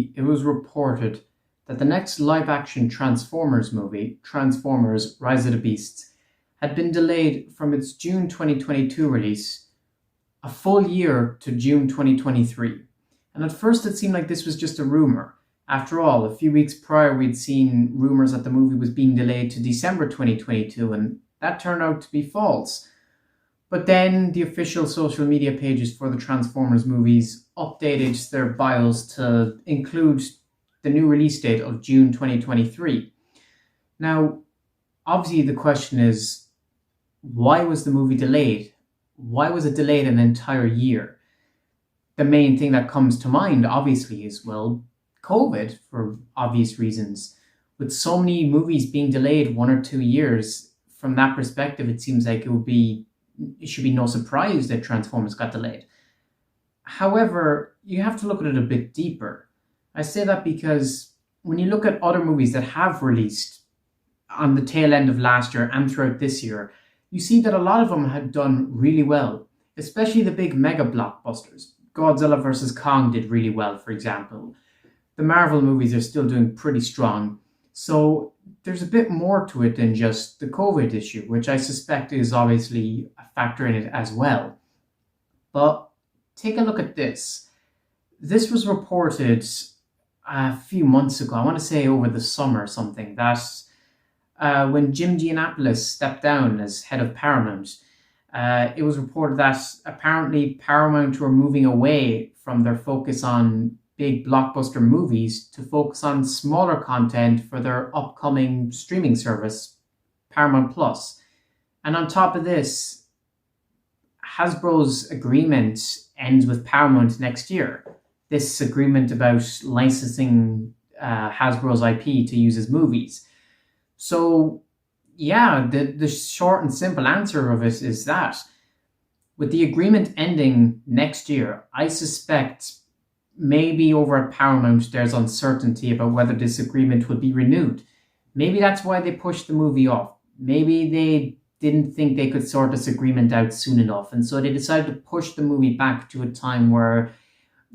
recently it was reported that the next live action Transformers movie, Transformers Rise of the Beasts, had been delayed from its June 2022 release a full year to June 2023. And at first it seemed like this was just a rumor. After all, a few weeks prior we'd seen rumors that the movie was being delayed to December 2022, and that turned out to be false. But then the official social media pages for the Transformers movies updated their bios to include the new release date of June 2023. Now, obviously the question is, why was the movie delayed? Why was it delayed an entire year? The main thing that comes to mind, obviously, is, well, COVID, for obvious reasons. With so many movies being delayed 1 or 2 years, from that perspective, it seems like it should be no surprise that Transformers got delayed. However, you have to look at it a bit deeper. I say that because when you look at other movies that have released on the tail end of last year and throughout this year, you see that a lot of them had done really well, especially the big mega blockbusters. Godzilla vs. Kong did really well, for example. The Marvel movies are still doing pretty strong. So there's a bit more to it than just the COVID issue, which I suspect is obviously a factor in it as well. But take a look at this. This was reported a few months ago, I want to say over the summer or something, that when Jim Giannopoulos stepped down as head of Paramount, it was reported that apparently Paramount were moving away from their focus on big blockbuster movies to focus on smaller content for their upcoming streaming service, Paramount Plus. And on top of this, Hasbro's agreement ends with Paramount next year. This agreement about licensing Hasbro's IP to use as movies. So, yeah, the short and simple answer of it is that with the agreement ending next year, I suspect maybe over at Paramount there's uncertainty about whether this agreement would be renewed. Maybe that's why they pushed the movie off. Maybe they didn't think they could sort this agreement out soon enough, and so they decided to push the movie back to a time where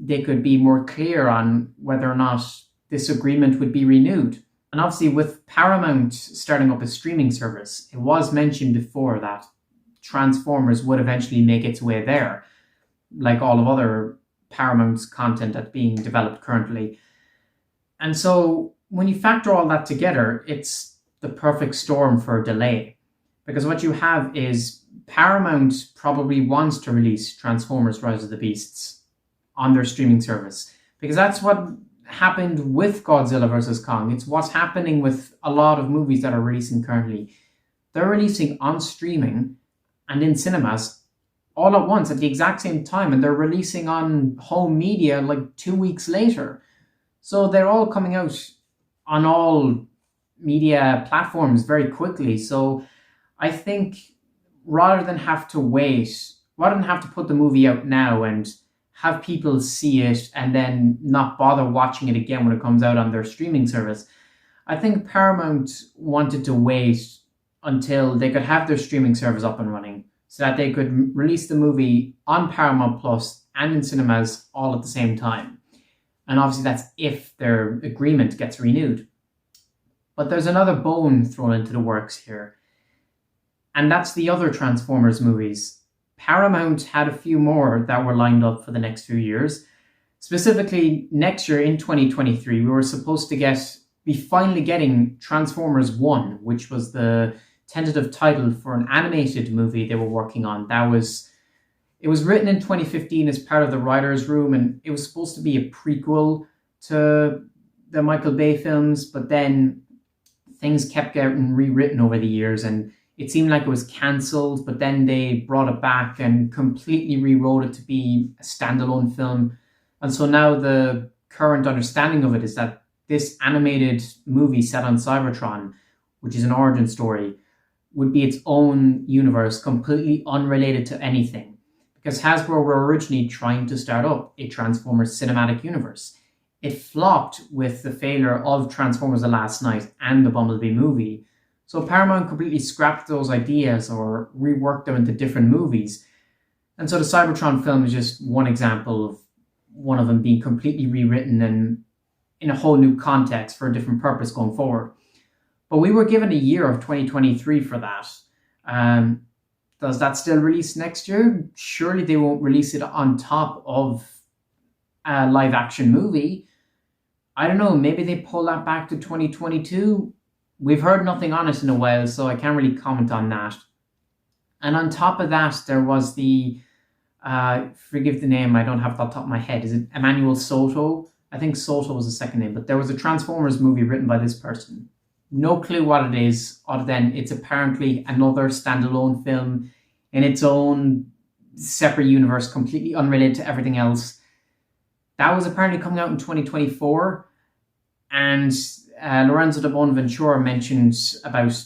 they could be more clear on whether or not this agreement would be renewed. And obviously with Paramount starting up a streaming service, it was mentioned before that Transformers would eventually make its way there, like all of other Paramount's content that's being developed currently. And so when you factor all that together, it's the perfect storm for a delay. Because what you have is Paramount probably wants to release Transformers Rise of the Beasts on their streaming service. Because that's what happened with Godzilla vs. Kong. It's what's happening with a lot of movies that are releasing currently. They're releasing on streaming and in cinemas all at once at the exact same time, and they're releasing on home media like 2 weeks later. So they're all coming out on all media platforms very quickly. So I think rather than have to put the movie out now and have people see it and then not bother watching it again when it comes out on their streaming service, I think Paramount wanted to wait until they could have their streaming service up and running so that they could release the movie on Paramount Plus and in cinemas all at the same time. And obviously that's if their agreement gets renewed. But there's another bone thrown into the works here, and that's the other Transformers movies. Paramount had a few more that were lined up for the next few years. Specifically, next year in 2023, we were supposed to be finally getting Transformers 1, which was the tentative title for an animated movie they were working on. It was written in 2015 as part of the writer's room, and it was supposed to be a prequel to the Michael Bay films, but then things kept getting rewritten over the years, and it seemed like it was cancelled, but then they brought it back and completely rewrote it to be a standalone film. And so now the current understanding of it is that this animated movie set on Cybertron, which is an origin story, would be its own universe, completely unrelated to anything. Because Hasbro were originally trying to start up a Transformers cinematic universe. It flopped with the failure of Transformers The Last Knight and the Bumblebee movie. So Paramount completely scrapped those ideas or reworked them into different movies. And so the Cybertron film is just one example of one of them being completely rewritten and in a whole new context for a different purpose going forward. But we were given a year of 2023 for that. Um, does that still release next year? Surely they won't release it on top of a live action movie. I don't know, maybe they pull that back to 2022. We've heard nothing on it in a while, so I can't really comment on that. And on top of that, there was the, forgive the name, I don't have it off the top of my head. Is it Emmanuel Soto? I think Soto was the second name, but there was a Transformers movie written by this person. No clue what it is, other than it's apparently another standalone film in its own separate universe, completely unrelated to everything else. That was apparently coming out in 2024, and Lorenzo de Bonaventura mentioned about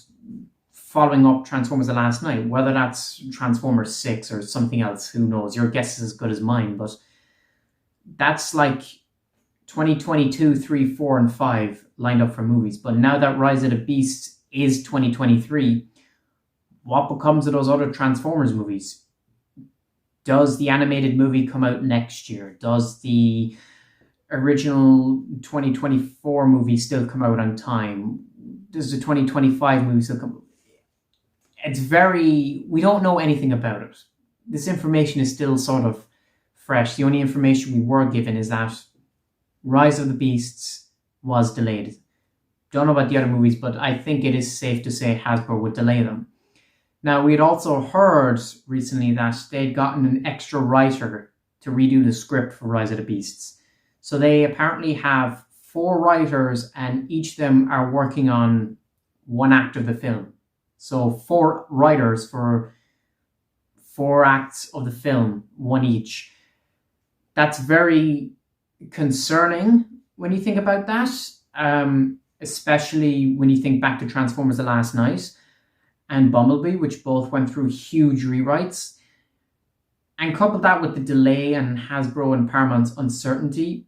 following up Transformers The Last Night. Whether that's Transformers 6 or something else, who knows? Your guess is as good as mine, but that's like 2022, 3, 4, and 5 lined up for movies. But now that Rise of the Beasts is 2023, what becomes of those other Transformers movies? Does the animated movie come out next year? Does the original 2024 movie still come out on time? Does the 2025 movie still come? We don't know anything about it. This information is still sort of fresh. The only information we were given is that Rise of the Beasts was delayed. Don't know about the other movies, but I think it is safe to say Hasbro would delay them. Now, we had also heard recently that they'd gotten an extra writer to redo the script for Rise of the Beasts. So they apparently have 4 writers, and each of them are working on one act of the film. So 4 writers for 4 acts of the film, one each. That's very concerning when you think about that, especially when you think back to Transformers The Last Night and Bumblebee, which both went through huge rewrites. And couple that with the delay and Hasbro and Paramount's uncertainty,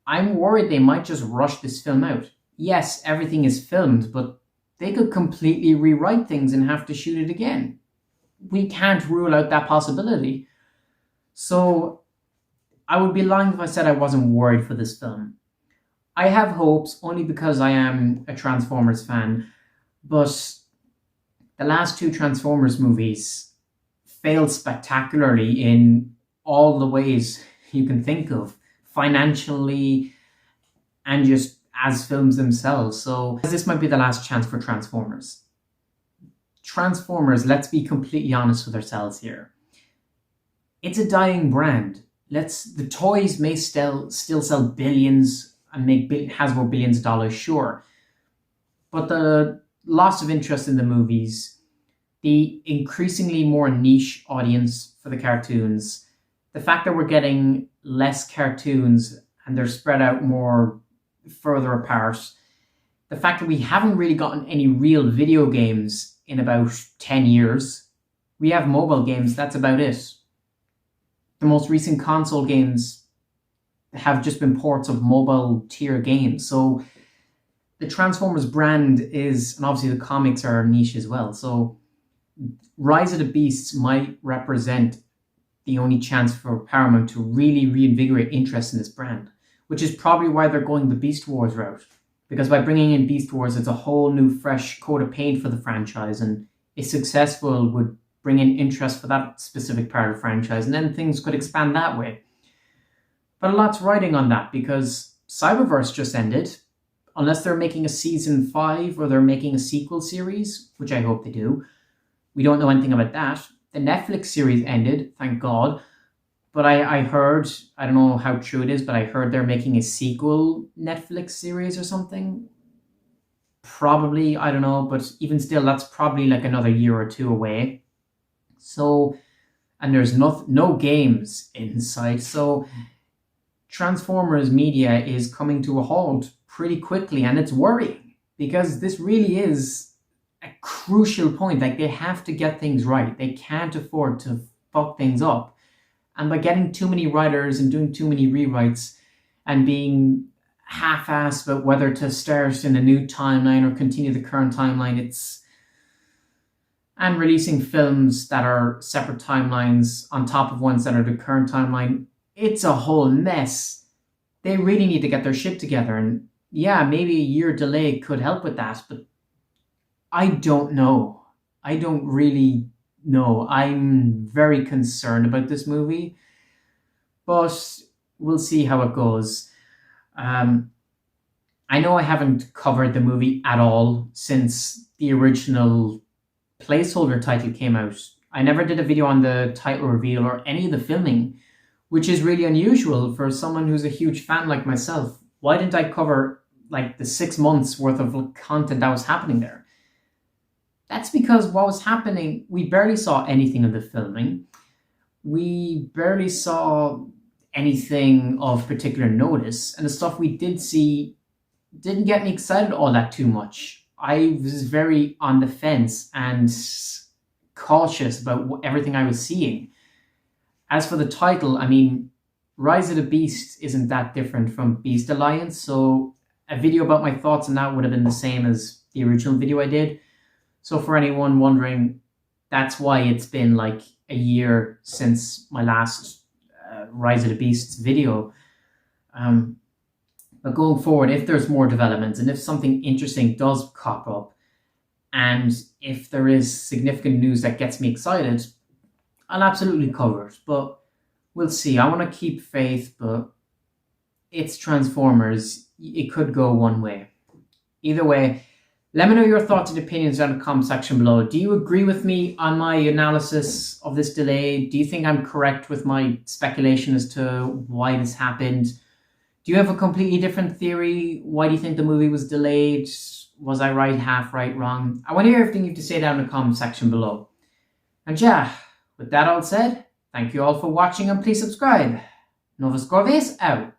I'm worried they might just rush this film out. Yes, everything is filmed, but they could completely rewrite things and have to shoot it again. We can't rule out that possibility. So I would be lying if I said I wasn't worried for this film. I have hopes only because I am a Transformers fan, but the last 2 Transformers movies failed spectacularly in all the ways you can think of, financially and just as films themselves. So this might be the last chance for Transformers. Transformers, let's be completely honest with ourselves here. It's a dying brand. The toys may still sell billions and make Hasbro billions of dollars, sure. But the loss of interest in the movies, the increasingly more niche audience for the cartoons, the fact that we're getting less cartoons and they're spread out more further apart, the fact that we haven't really gotten any real video games in about 10 years. We have mobile games, that's about it. The most recent console games have just been ports of mobile tier games. So the Transformers brand is, and obviously the comics are niche as well. So Rise of the Beasts might represent the only chance for Paramount to really reinvigorate interest in this brand, which is probably why they're going the Beast Wars route. Because by bringing in Beast Wars, it's a whole new fresh coat of paint for the franchise, and if successful, would bring in interest for that specific part of the franchise, and then things could expand that way. But a lot's riding on that, because Cyberverse just ended. Unless they're making a season 5 or they're making a sequel series, which I hope they do. We don't know anything about that. The Netflix series ended, thank God. But I heard, I don't know how true it is, but I heard they're making a sequel Netflix series or something. Probably, I don't know, but even still, that's probably like another year or 2 away. So, and there's no games in sight. So Transformers media is coming to a halt pretty quickly, and it's worrying because this really is a crucial point. Like, they have to get things right. They can't afford to fuck things up. And by getting too many writers and doing too many rewrites and being half-assed about whether to start in a new timeline or continue the current timeline, and releasing films that are separate timelines on top of ones that are the current timeline, it's a whole mess. they really need to get their shit together. And yeah, maybe a year delay could help with that, but I don't know. I don't really know. I'm very concerned about this movie, but we'll see how it goes. Um, I know I haven't covered the movie at all since the original placeholder title came out. I never did a video on the title reveal or any of the filming, which is really unusual for someone who's a huge fan like myself. Why didn't I cover like the 6 months worth of content that was happening there? That's because what was happening, we barely saw anything of the filming. We barely saw anything of particular notice, and the stuff we did see didn't get me excited all that too much. I was very on the fence and cautious about everything I was seeing. As for the title, I mean, Rise of the Beast isn't that different from Beast Alliance, so a video about my thoughts on that would have been the same as the original video I did. So for anyone wondering, that's why it's been like a year since my last Rise of the Beasts video. But going forward, if there's more developments and if something interesting does pop up, and if there is significant news that gets me excited, I'll absolutely cover it. But we'll see. I want to keep faith, but it's Transformers. It could go one way. Either way, let me know your thoughts and opinions down in the comment section below. Do you agree with me on my analysis of this delay? Do you think I'm correct with my speculation as to why this happened? Do you have a completely different theory? Why do you think the movie was delayed? Was I right, half right, wrong? I want to hear everything you have to say down in the comment section below. And yeah, with that all said, thank you all for watching and please subscribe. Novus Corvus out.